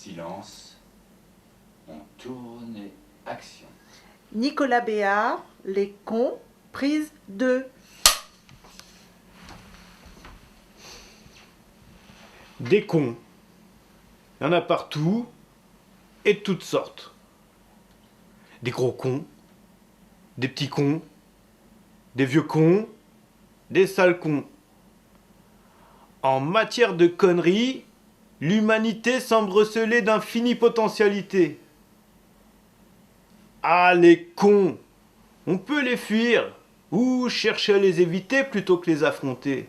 Silence. On tourne et action. Nicolas Béard, Les cons, prise 2. Des cons. Il y en a partout et de toutes sortes. Des gros cons, des petits cons, des vieux cons, des sales cons. En matière de conneries, l'humanité semble receler d'infinies potentialités. Ah, les cons! On peut les fuir ou chercher à les éviter plutôt que les affronter.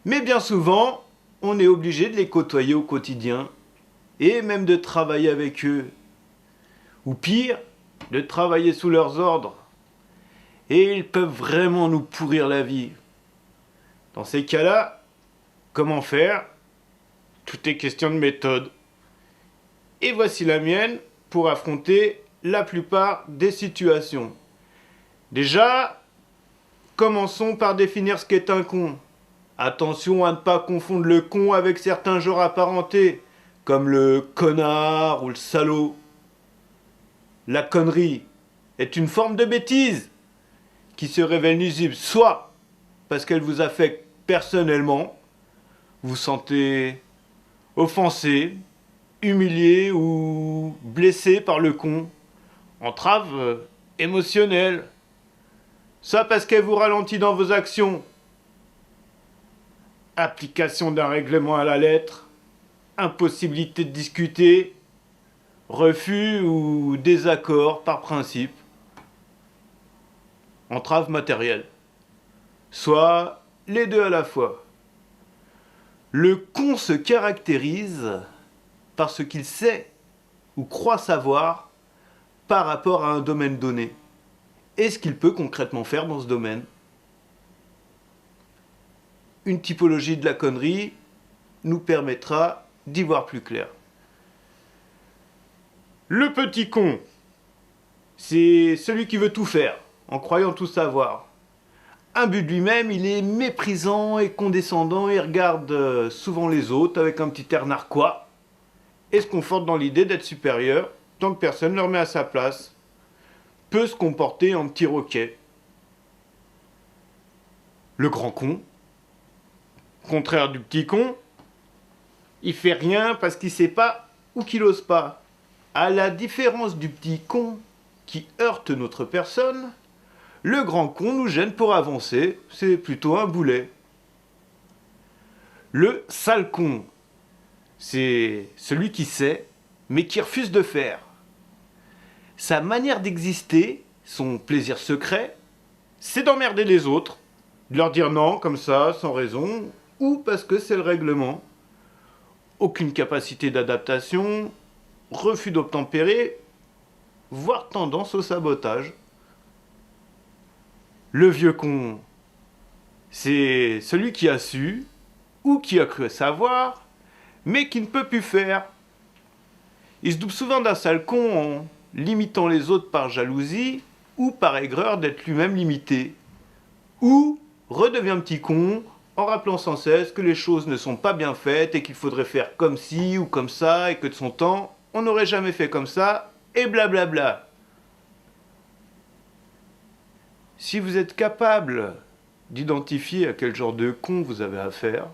Mais bien souvent, on est obligé de les côtoyer au quotidien et même de travailler avec eux. Ou pire, de travailler sous leurs ordres. Et ils peuvent vraiment nous pourrir la vie. Dans ces cas-là, comment faire? Tout est question de méthode. Et voici la mienne pour affronter la plupart des situations. Déjà, commençons par définir ce qu'est un con. Attention à ne pas confondre le con avec certains genres apparentés, comme le connard ou le salaud. La connerie est une forme de bêtise qui se révèle nuisible soit parce qu'elle vous affecte personnellement, vous vous sentez offensé, humilié ou blessé par le con, entrave émotionnelle, soit parce qu'elle vous ralentit dans vos actions, application d'un règlement à la lettre, impossibilité de discuter, refus ou désaccord par principe, entrave matérielle, soit les deux à la fois. Le con se caractérise par ce qu'il sait ou croit savoir par rapport à un domaine donné et ce qu'il peut concrètement faire dans ce domaine. Une typologie de la connerie nous permettra d'y voir plus clair. Le petit con, c'est celui qui veut tout faire en croyant tout savoir. Imbu de lui-même, il est méprisant et condescendant et regarde souvent les autres avec un petit air narquois et se conforte dans l'idée d'être supérieur tant que personne ne le remet à sa place. Peut se comporter en petit roquet. Le grand con, contraire du petit con, il fait rien parce qu'il sait pas ou qu'il ose pas. À la différence du petit con qui heurte notre personne, le grand con nous gêne pour avancer, c'est plutôt un boulet. Le sale con, c'est celui qui sait, mais qui refuse de faire. Sa manière d'exister, son plaisir secret, c'est d'emmerder les autres, de leur dire non comme ça, sans raison, ou parce que c'est le règlement. Aucune capacité d'adaptation, refus d'obtempérer, voire tendance au sabotage. Le vieux con, c'est celui qui a su, ou qui a cru savoir, mais qui ne peut plus faire. Il se double souvent d'un sale con en limitant les autres par jalousie, ou par aigreur d'être lui-même limité. Ou redevient petit con en rappelant sans cesse que les choses ne sont pas bien faites et qu'il faudrait faire comme ci ou comme ça et que de son temps, on n'aurait jamais fait comme ça, et blablabla. Si vous êtes capable d'identifier à quel genre de con vous avez affaire,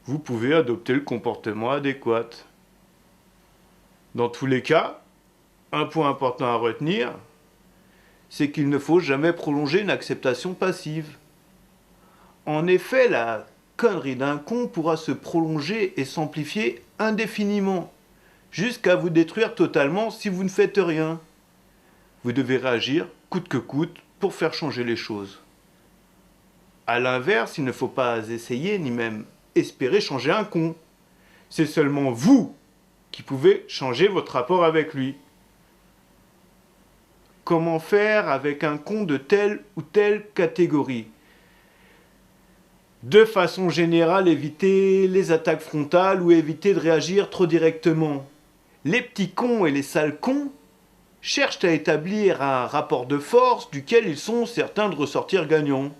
vous pouvez adopter le comportement adéquat. Dans tous les cas, un point important à retenir, c'est qu'il ne faut jamais prolonger une acceptation passive. En effet, la connerie d'un con pourra se prolonger et s'amplifier indéfiniment, jusqu'à vous détruire totalement si vous ne faites rien. Vous devez réagir coûte que coûte pour faire changer les choses. A l'inverse, il ne faut pas essayer ni même espérer changer un con. C'est seulement vous qui pouvez changer votre rapport avec lui. Comment faire avec un con de telle ou telle catégorie? De façon générale, éviter les attaques frontales ou éviter de réagir trop directement. Les petits cons et les sales cons cherchent à établir un rapport de force duquel ils sont certains de ressortir gagnants.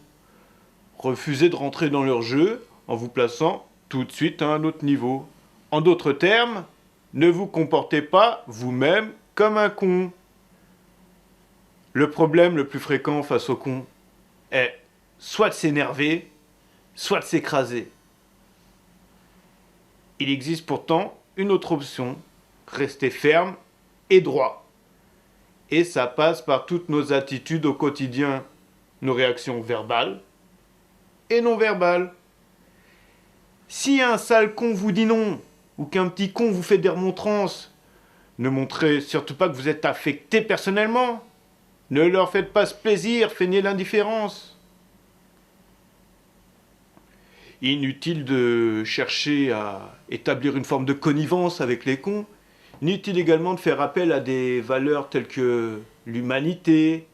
Refusez de rentrer dans leur jeu en vous plaçant tout de suite à un autre niveau. En d'autres termes, Ne vous comportez pas vous-même comme un con. Le problème le plus fréquent face au con est soit de s'énerver, soit de s'écraser. Il existe pourtant une autre option, rester ferme et droit. Et ça passe par toutes nos attitudes au quotidien, nos réactions verbales et non verbales. Si un sale con vous dit non, ou qu'un petit con vous fait des remontrances, ne montrez surtout pas que vous êtes affecté personnellement. Ne leur faites pas ce plaisir, feignez l'indifférence. Inutile de chercher à établir une forme de connivence avec les cons. Inutile également de faire appel à des valeurs telles que l'humanité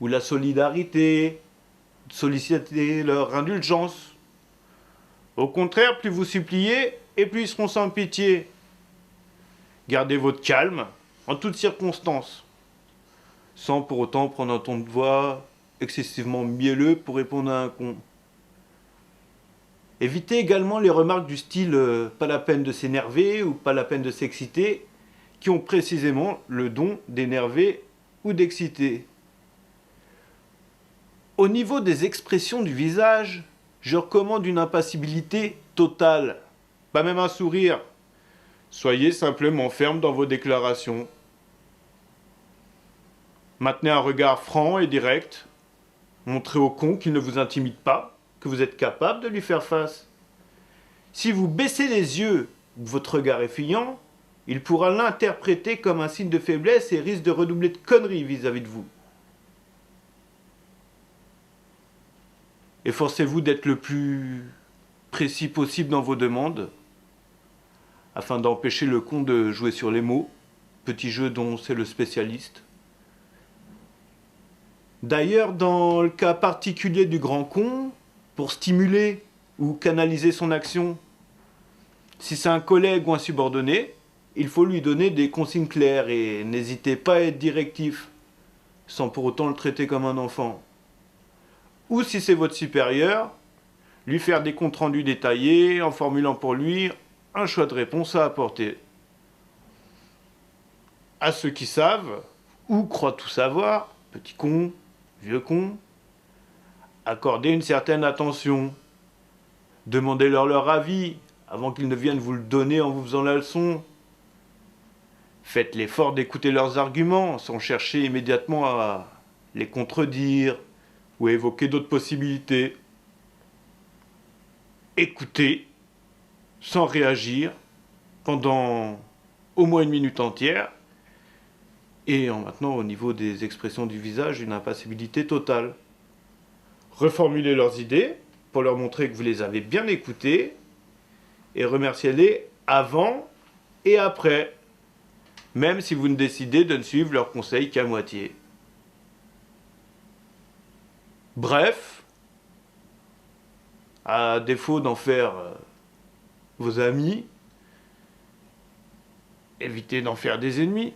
ou la solidarité, de solliciter leur indulgence. Au contraire, plus vous suppliez, et plus ils seront sans pitié. Gardez votre calme en toutes circonstances, sans pour autant prendre un ton de voix excessivement mielleux pour répondre à un con. Évitez également les remarques du style pas la peine de s'énerver ou pas la peine de s'exciter, qui ont précisément le don d'énerver ou d'exciter. Au niveau des expressions du visage, je recommande une impassibilité totale, pas même un sourire. Soyez simplement ferme dans vos déclarations. Maintenez un regard franc et direct. Montrez au con qu'il ne vous intimide pas, que vous êtes capable de lui faire face. Si vous baissez les yeux ou votre regard est fuyant, il pourra l'interpréter comme un signe de faiblesse et risque de redoubler de conneries vis-à-vis de vous. Efforcez-vous d'être le plus précis possible dans vos demandes, afin d'empêcher le con de jouer sur les mots, petit jeu dont c'est le spécialiste. D'ailleurs, dans le cas particulier du grand con, pour stimuler ou canaliser son action, si c'est un collègue ou un subordonné, il faut lui donner des consignes claires et n'hésitez pas à être directif, sans pour autant le traiter comme un enfant. Ou si c'est votre supérieur, lui faire des comptes rendus détaillés en formulant pour lui un choix de réponse à apporter. À ceux qui savent, ou croient tout savoir, petit con, vieux con, accordez une certaine attention. Demandez-leur leur avis avant qu'ils ne viennent vous le donner en vous faisant la leçon. Faites l'effort d'écouter leurs arguments sans chercher immédiatement à les contredire ou à évoquer d'autres possibilités. Écoutez sans réagir pendant au moins une minute entière et en maintenant au niveau des expressions du visage une impassibilité totale. Reformulez leurs idées pour leur montrer que vous les avez bien écoutées et remerciez-les avant et après, même si vous ne décidez de ne suivre leurs conseils qu'à moitié. Bref, à défaut d'en faire vos amis, évitez d'en faire des ennemis.